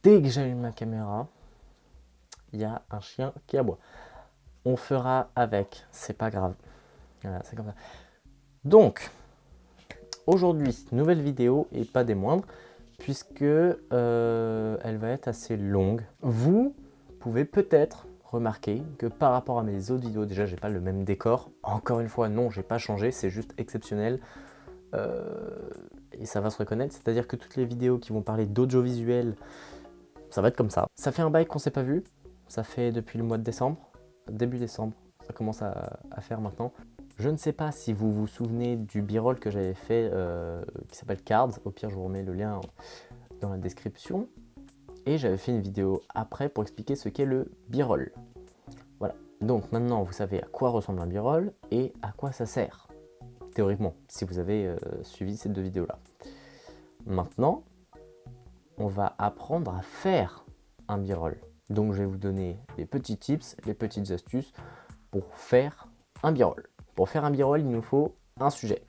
Dès que j'allume ma caméra, il y a un chien qui aboie. On fera avec, c'est pas grave. Voilà, c'est comme ça. Donc, aujourd'hui, nouvelle vidéo et pas des moindres, puisque elle va être assez longue. Vous pouvez peut-être remarquer que par rapport à mes autres vidéos, déjà j'ai pas le même décor. Encore une fois, non, j'ai pas changé, c'est juste exceptionnel. Et ça va se reconnaître, c'est-à-dire que toutes les vidéos qui vont parler d'audiovisuel, ça va être comme ça. Ça fait un bail qu'on s'est pas vu, ça fait depuis le mois de décembre, début décembre, ça commence à faire maintenant. Je ne sais pas si vous vous souvenez du b-roll que j'avais fait qui s'appelle Cards, au pire je vous remets le lien dans la description. Et j'avais fait une vidéo après pour expliquer ce qu'est le b-roll. Voilà, donc maintenant vous savez à quoi ressemble un b-roll et à quoi ça sert, théoriquement, si vous avez suivi ces deux vidéos-là. Maintenant, on va apprendre à faire un b-roll. Donc je vais vous donner les petits tips, les petites astuces pour faire un b-roll. Pour faire un b-roll, il nous faut un sujet.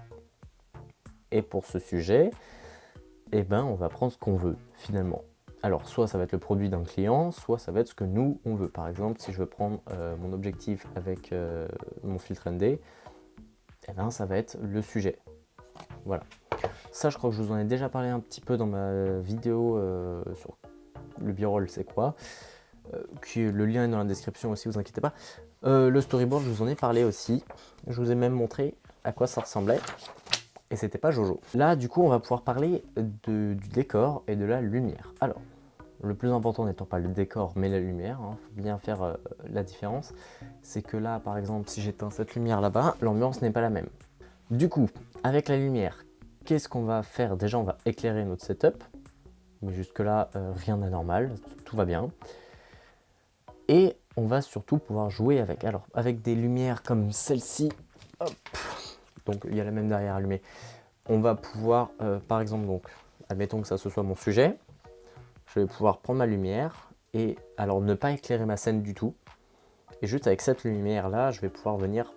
Et pour ce sujet, eh ben, on va prendre ce qu'on veut finalement. Alors soit ça va être le produit d'un client, soit ça va être ce que nous on veut. Par exemple, si je veux prendre mon objectif avec mon filtre ND, eh ben, ça va être le sujet. Voilà. Ça, je crois que je vous en ai déjà parlé un petit peu dans ma vidéo sur le b-roll, c'est quoi. Le lien est dans la description aussi, vous inquiétez pas. Le storyboard, je vous en ai parlé aussi. Je vous ai même montré à quoi ça ressemblait. Et c'était pas Jojo. Là, du coup, on va pouvoir parler du décor et de la lumière. Alors, le plus important n'étant pas le décor, mais la lumière, hein, faut bien faire la différence. C'est que là, par exemple, si j'éteins cette lumière là-bas, l'ambiance n'est pas la même. Du coup, avec la lumière, qu'est-ce qu'on va faire? Déjà, on va éclairer notre setup. Mais jusque-là, rien d'anormal, tout va bien. Et on va surtout pouvoir jouer avec. Alors, avec des lumières comme celle-ci, donc il y a la même derrière allumée, on va pouvoir, par exemple, donc, admettons que ça ce soit mon sujet, je vais pouvoir prendre ma lumière et alors ne pas éclairer ma scène du tout. Et juste avec cette lumière-là, je vais pouvoir venir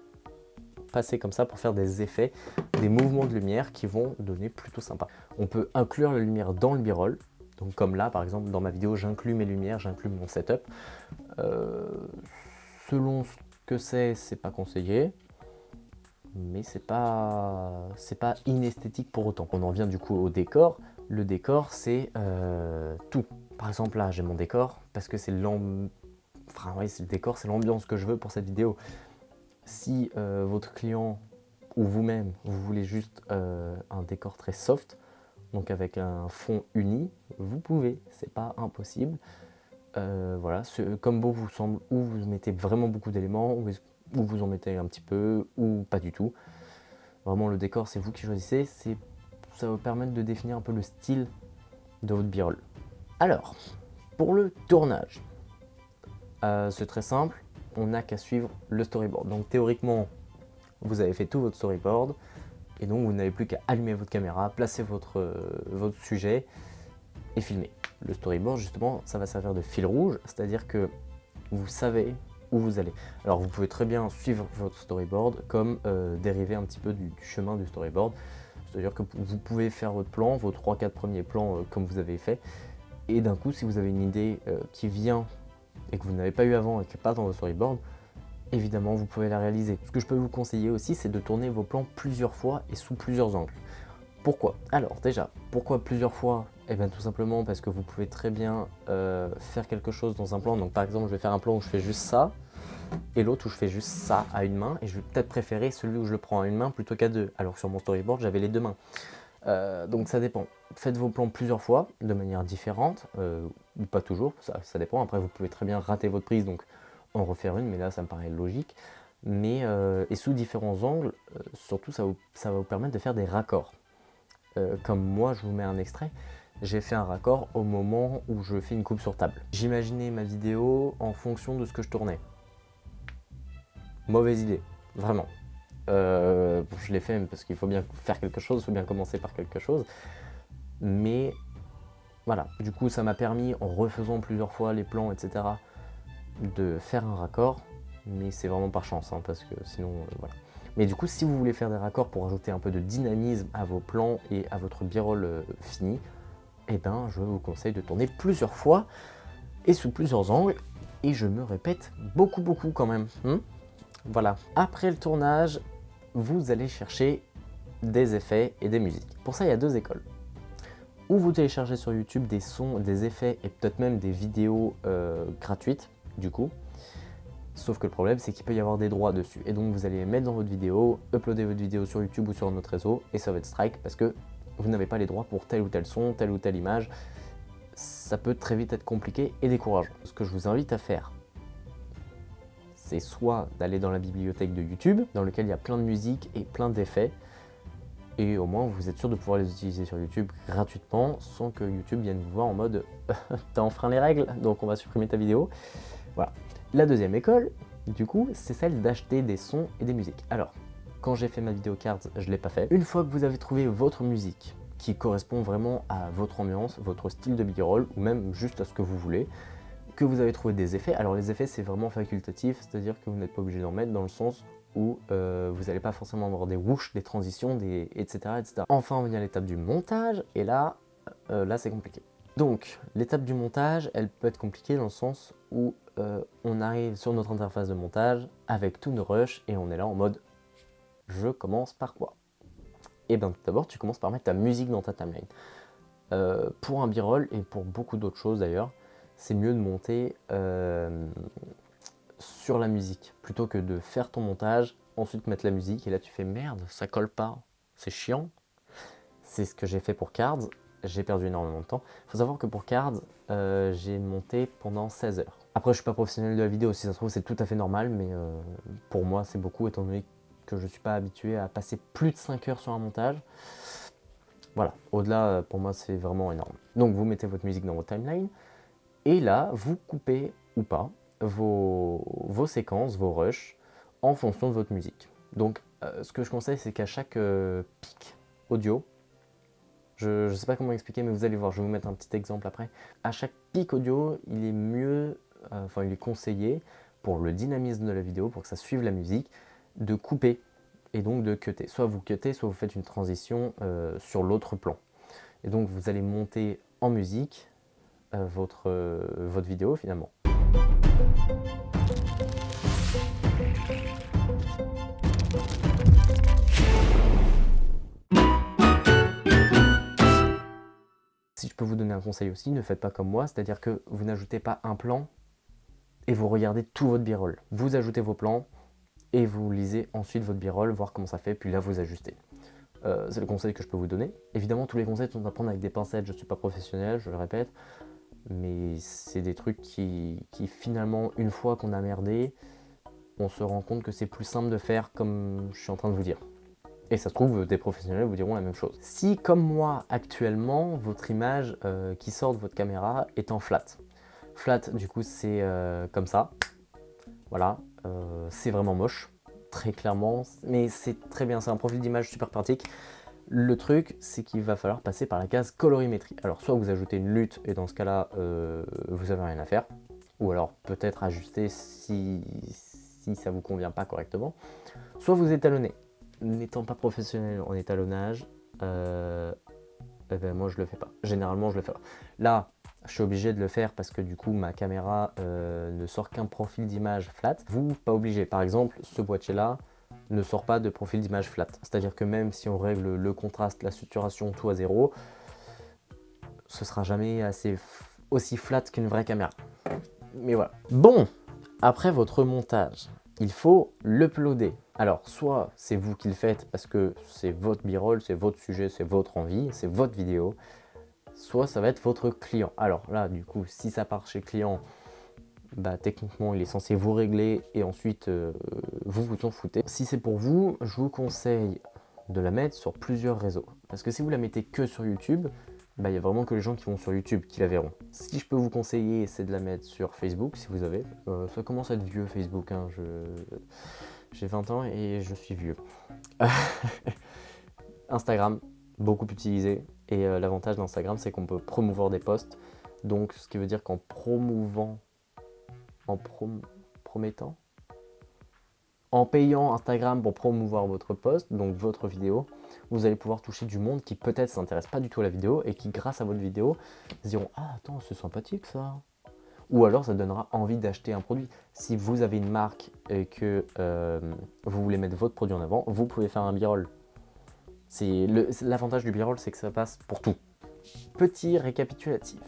passer comme ça pour faire des effets, des mouvements de lumière qui vont donner plutôt sympa. On peut inclure la lumière dans le b-roll. Donc comme là, par exemple, dans ma vidéo, j'inclus mes lumières, j'inclus mon setup. Selon ce que c'est pas conseillé, mais c'est pas inesthétique pour autant. On en vient du coup au décor. Le décor, c'est tout. Par exemple, là, j'ai mon décor parce que c'est le décor, c'est l'ambiance que je veux pour cette vidéo. Si votre client ou vous-même, vous voulez juste un décor très soft, donc avec un fond uni, vous pouvez, c'est pas impossible. Voilà, comme bon vous semble, ou vous mettez vraiment beaucoup d'éléments, ou vous en mettez un petit peu, ou pas du tout. Vraiment, le décor, c'est vous qui choisissez. Ça va vous permettre de définir un peu le style de votre b-roll. Alors, pour le tournage, c'est très simple. On n'a qu'à suivre le storyboard. Donc théoriquement, vous avez fait tout votre storyboard, et donc vous n'avez plus qu'à allumer votre caméra, placer votre sujet et filmer. Le storyboard, justement, ça va servir de fil rouge, c'est-à-dire que vous savez où vous allez. Alors vous pouvez très bien suivre votre storyboard comme dériver un petit peu du chemin du storyboard. C'est-à-dire que vous pouvez faire votre plan, vos 3-4 premiers plans comme vous avez fait. Et d'un coup, si vous avez une idée qui vient et que vous n'avez pas eu avant et qui n'est pas dans votre storyboard, évidemment, vous pouvez la réaliser. Ce que je peux vous conseiller aussi, c'est de tourner vos plans plusieurs fois et sous plusieurs angles. Pourquoi? Alors déjà, pourquoi plusieurs fois? Eh bien tout simplement parce que vous pouvez très bien faire quelque chose dans un plan. Donc par exemple, je vais faire un plan où je fais juste ça, et l'autre où je fais juste ça à une main, et je vais peut-être préférer celui où je le prends à une main plutôt qu'à deux. Alors que sur mon storyboard, j'avais les deux mains. Donc ça dépend. Faites vos plans plusieurs fois, de manière différente, ou pas toujours, ça dépend. Après, vous pouvez très bien rater votre prise, donc en refaire une, mais là, ça me paraît logique. Mais, et sous différents angles, surtout, ça va vous permettre de faire des raccords. Comme moi, je vous mets un extrait, j'ai fait un raccord au moment où je fais une coupe sur table. J'imaginais ma vidéo en fonction de ce que je tournais. Mauvaise idée, vraiment. Je l'ai fait parce qu'il faut bien faire quelque chose, il faut bien commencer par quelque chose. Mais voilà, du coup ça m'a permis, en refaisant plusieurs fois les plans, etc., de faire un raccord. Mais c'est vraiment par chance, hein, parce que sinon, voilà. Mais du coup, si vous voulez faire des raccords pour ajouter un peu de dynamisme à vos plans et à votre b-roll fini, eh ben, je vous conseille de tourner plusieurs fois et sous plusieurs angles. Et je me répète beaucoup quand même. Voilà. Après le tournage, vous allez chercher des effets et des musiques. Pour ça, il y a deux écoles. Ou vous téléchargez sur YouTube des sons, des effets et peut-être même des vidéos gratuites, du coup. Sauf que le problème, c'est qu'il peut y avoir des droits dessus. Et donc, vous allez les mettre dans votre vidéo, uploader votre vidéo sur YouTube ou sur notre réseau, et ça va être strike parce que vous n'avez pas les droits pour tel ou tel son, telle ou telle image. Ça peut très vite être compliqué et décourageant. Ce que je vous invite à faire, c'est soit d'aller dans la bibliothèque de YouTube, dans lequel il y a plein de musique et plein d'effets, et au moins vous êtes sûr de pouvoir les utiliser sur YouTube gratuitement, sans que YouTube vienne vous voir en mode « t'as enfreint les règles, donc on va supprimer ta vidéo ». Voilà. La deuxième école, du coup, c'est celle d'acheter des sons et des musiques. Alors, quand j'ai fait ma vidéo cards, je ne l'ai pas fait. Une fois que vous avez trouvé votre musique, qui correspond vraiment à votre ambiance, votre style de b-roll, ou même juste à ce que vous voulez, que vous avez trouvé des effets. Alors les effets, c'est vraiment facultatif, c'est-à-dire que vous n'êtes pas obligé d'en mettre dans le sens où vous n'allez pas forcément avoir des whoosh, des transitions, etc., etc. Enfin, on vient à l'étape du montage, et là c'est compliqué. Donc, l'étape du montage, elle peut être compliquée dans le sens où on arrive sur notre interface de montage avec tous nos rushs, et on est là en mode « je commence par quoi ?» Et bien tout d'abord, tu commences par mettre ta musique dans ta timeline. Pour un b-roll, et pour beaucoup d'autres choses d'ailleurs, c'est mieux de monter sur la musique, plutôt que de faire ton montage, ensuite mettre la musique, et là tu fais merde, ça colle pas, c'est chiant. C'est ce que j'ai fait pour Cards, j'ai perdu énormément de temps. Il faut savoir que pour Cards, j'ai monté pendant 16 heures. Après, je suis pas professionnel de la vidéo, si ça se trouve c'est tout à fait normal, mais pour moi c'est beaucoup, étant donné que je suis pas habitué à passer plus de 5 heures sur un montage. Voilà, au-delà, pour moi c'est vraiment énorme. Donc vous mettez votre musique dans votre timeline, et là, vous coupez ou pas vos séquences, vos rushs, en fonction de votre musique. Donc, ce que je conseille, c'est qu'à chaque pic audio, je ne sais pas comment expliquer, mais vous allez voir, je vais vous mettre un petit exemple après. À chaque pic audio, il est mieux, il est conseillé, pour le dynamisme de la vidéo, pour que ça suive la musique, de couper et donc de cutter. Soit vous cuttez, soit vous faites une transition sur l'autre plan. Et donc, vous allez monter en musique votre vidéo finalement. Si je peux vous donner un conseil aussi, ne faites pas comme moi, c'est-à-dire que vous n'ajoutez pas un plan et vous regardez tout votre b-roll. Vous ajoutez vos plans et vous lisez ensuite votre b-roll, voir comment ça fait, puis là vous ajustez. C'est le conseil que je peux vous donner. Évidemment, tous les conseils sont à prendre avec des pincettes, je ne suis pas professionnel, je le répète, mais c'est des trucs qui finalement, une fois qu'on a merdé, on se rend compte que c'est plus simple de faire comme je suis en train de vous dire. Et ça se trouve, des professionnels vous diront la même chose. Si, comme moi, actuellement, votre image qui sort de votre caméra est en flat. Flat, du coup, c'est comme ça. Voilà, c'est vraiment moche, très clairement, mais c'est très bien, c'est un profil d'image super pratique. Le truc, c'est qu'il va falloir passer par la case colorimétrie. Alors, soit vous ajoutez une lutte, et dans ce cas-là, vous avez rien à faire. Ou alors, peut-être ajuster si ça vous convient pas correctement. Soit vous étalonnez. N'étant pas professionnel en étalonnage, moi je le fais pas. Généralement, je le fais pas. Là, je suis obligé de le faire parce que du coup, ma caméra ne sort qu'un profil d'image flat. Vous, pas obligé. Par exemple, ce boîtier-là ne sort pas de profil d'image flat. C'est-à-dire que même si on règle le contraste, la saturation, tout à 0, ce sera jamais aussi flat qu'une vraie caméra. Mais voilà. Bon, après votre montage, il faut l'uploader. Alors, soit c'est vous qui le faites parce que c'est votre b-roll, c'est votre sujet, c'est votre envie, c'est votre vidéo, soit ça va être votre client. Alors là, du coup, si ça part chez le client, bah, techniquement, il est censé vous régler et ensuite, vous vous en foutez. Si c'est pour vous, je vous conseille de la mettre sur plusieurs réseaux. Parce que si vous la mettez que sur YouTube, bah, il y a vraiment que les gens qui vont sur YouTube qui la verront. Si je peux vous conseiller, c'est de la mettre sur Facebook, si vous avez. Ça commence à être vieux, Facebook. Hein, j'ai 20 ans et je suis vieux. Instagram, beaucoup utilisé. Et l'avantage d'Instagram, c'est qu'on peut promouvoir des posts. Donc, ce qui veut dire qu'en promouvant, promettant, En payant Instagram pour promouvoir votre post, donc votre vidéo, vous allez pouvoir toucher du monde qui peut-être s'intéresse pas du tout à la vidéo et qui, grâce à votre vidéo, se diront « Ah, attends, c'est sympathique ça !» Ou alors ça donnera envie d'acheter un produit. Si vous avez une marque et que vous voulez mettre votre produit en avant, vous pouvez faire un b-roll. L'avantage du b-roll, c'est que ça passe pour tout. Petit récapitulatif.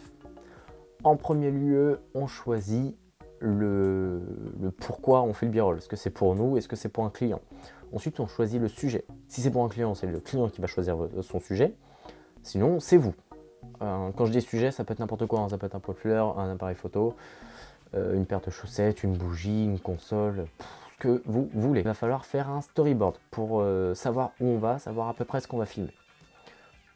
En premier lieu, on choisit le pourquoi on fait le b-roll. Est-ce que c'est pour nous? Est-ce que c'est pour un client? Ensuite, on choisit le sujet. Si c'est pour un client, c'est le client qui va choisir son sujet. Sinon, c'est vous. Quand je dis sujet, ça peut être n'importe quoi. Ça peut être un pot de fleurs, un appareil photo, une paire de chaussettes, une bougie, une console, ce que vous voulez. Il va falloir faire un storyboard pour savoir où on va, savoir à peu près ce qu'on va filmer.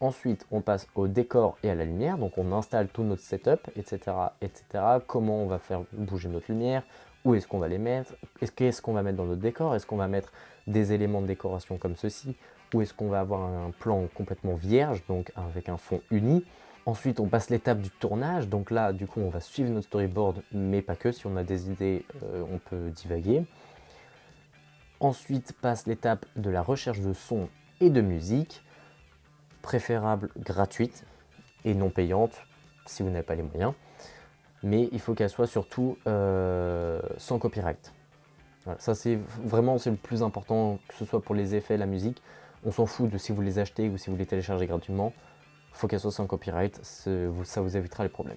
Ensuite, on passe au décor et à la lumière, donc on installe tout notre setup, etc., etc. Comment on va faire bouger notre lumière, où est-ce qu'on va les mettre, qu'est-ce qu'on va mettre dans notre décor, est-ce qu'on va mettre des éléments de décoration comme ceci, ou est-ce qu'on va avoir un plan complètement vierge, donc avec un fond uni. Ensuite, on passe l'étape du tournage, donc là, du coup, on va suivre notre storyboard, mais pas que, si on a des idées, on peut divaguer. Ensuite, passe l'étape de la recherche de son et de musique, préférable gratuite et non payante si vous n'avez pas les moyens, mais il faut qu'elle soit surtout sans copyright. Voilà, ça c'est vraiment le plus important, que ce soit pour les effets, la musique. On s'en fout de si vous les achetez ou si vous les téléchargez gratuitement, il faut qu'elle soit sans copyright, ça vous évitera les problèmes.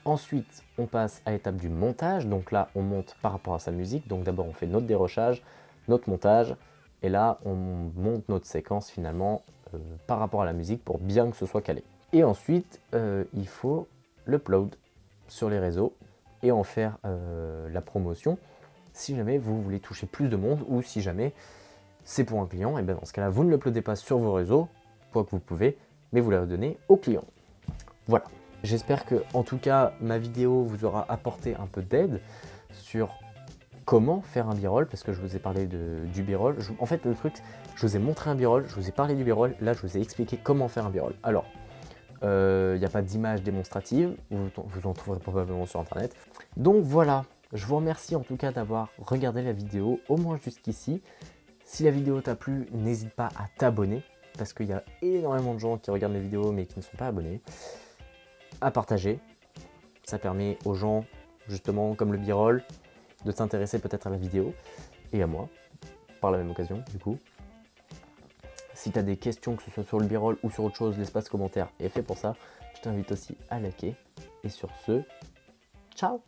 Ensuite, on passe à l'étape du montage, donc là on monte par rapport à sa musique, donc d'abord on fait notre dérochage, notre montage, et là on monte notre séquence finalement par rapport à la musique pour bien que ce soit calé. Et ensuite, il faut l'upload sur les réseaux et en faire la promotion si jamais vous voulez toucher plus de monde ou si jamais c'est pour un client, et bien dans ce cas-là, vous ne l'uploadez pas sur vos réseaux, quoi que vous pouvez, mais vous la donnez au client. Voilà. J'espère que, en tout cas, ma vidéo vous aura apporté un peu d'aide sur comment faire un b-roll, parce que je vous ai parlé du b-roll. En fait, le truc, je vous ai montré un b-roll, je vous ai parlé du b-roll, là, je vous ai expliqué comment faire un b-roll. Alors, il n'y a pas d'image démonstrative, vous en trouverez probablement sur internet. Donc voilà, je vous remercie en tout cas d'avoir regardé la vidéo, au moins jusqu'ici. Si la vidéo t'a plu, n'hésite pas à t'abonner, parce qu'il y a énormément de gens qui regardent mes vidéos mais qui ne sont pas abonnés. À partager, ça permet aux gens, justement, comme le b-roll, de s'intéresser peut-être à la vidéo, et à moi, par la même occasion, du coup. Si tu as des questions, que ce soit sur le b-roll ou sur autre chose, l'espace commentaire est fait pour ça. Je t'invite aussi à liker. Et sur ce, ciao!